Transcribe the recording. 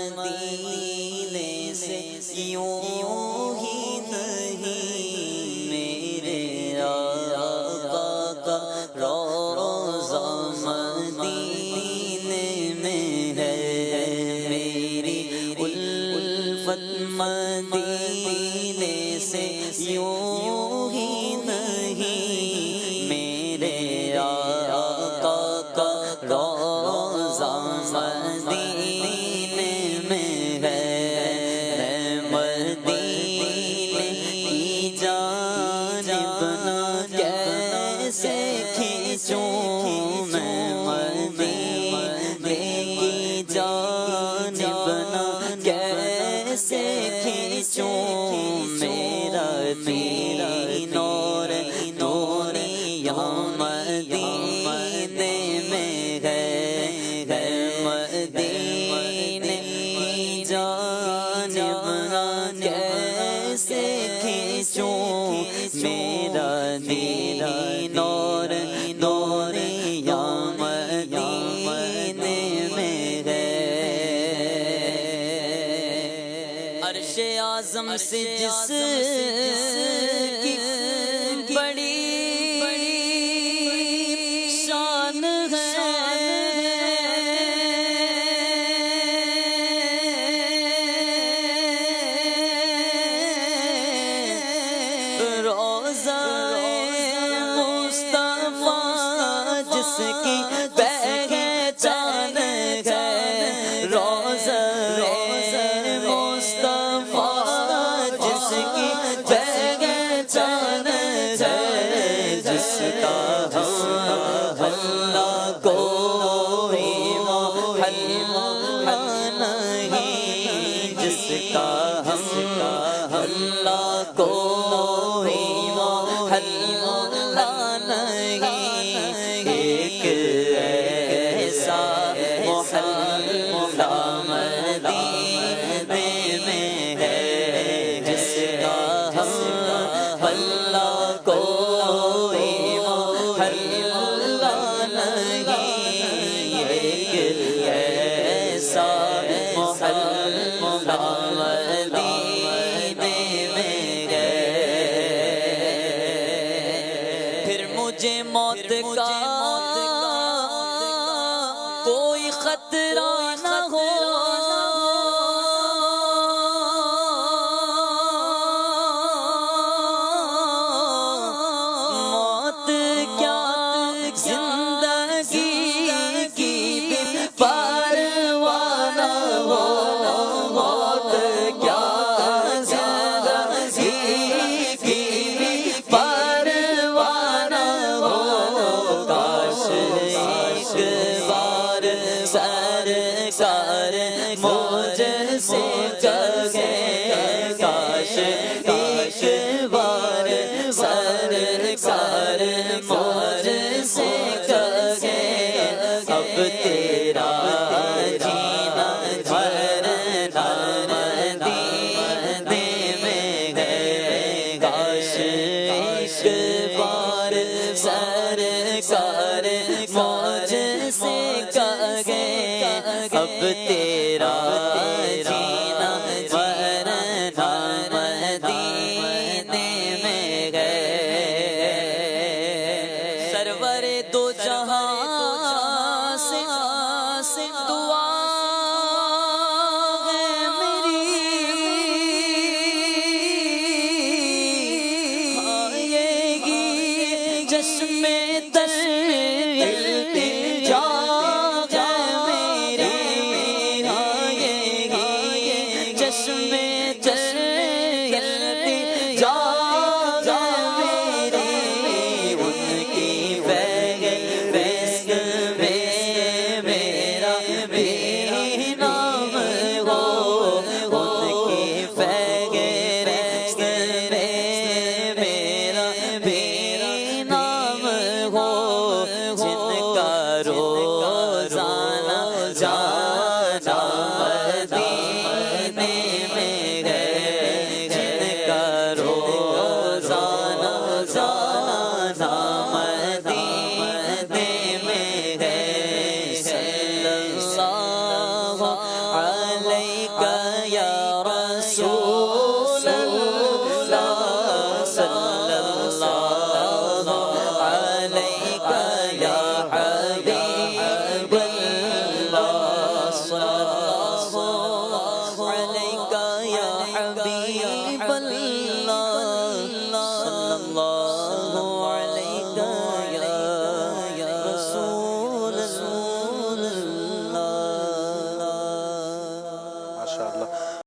مدینے سے یوں ہی نہیں، میرے آقا کا روضہ مدینے میں ہے، میری الفت مدینے سے یوں ہی نہیں، میرے آقا کا روضہ مدینے میں ہے، مدینے کی جانب نہ کیسے کھینچوں میں، مدینے کی جانب نہ کیسے کھینچوں، میرا نور یہاں مدینے میں ہے، مدینے کی جانب نہ کیسے کھینچوں، میرا نور یہاں مدینے میں ہے، عرش اعظم سے جس کی بڑی شان ہے، روضہ مصطفیٰ جس کی پہچان ہے، روضہ مصطفیٰ جس کی پہچان ہے، جس کا اللہ کوئی محل نہیں، جس کا اللہ کوئی محل نہیں، ایک ایسا محل مدینے میں ہے، جس کا اللہ کوئی محل نہیں، ایک ایسا محل مدینے میں ہے، پھر مجھے موت کا کوئی خطرہ نہ ہو، موت کیا زندگی کی بھی پرواہ نہ ہو، موت کیا زندگی کی بھی پرواہ نہ ہو، کاش ایک بار سرکار مجھ سے کہے، کاش ایک بار سرکار مجھ سے کہے، اب تیرا جینا مرنا مدینے میں ہے، کاش ایک بار سرکار مجھ سے کہے، اب تیرا جینا مرنا مدینے میں ہے، سرور دو جہاں سے دعا ہے میری، آئے گی جشن در التجا ہے میری، آئے گی جشن در التجا ہے میری، ان کی فیض میں میرا بھی نام ہو، ان کی فیض میں میرا بھی نام ہو، جن کا روزانہ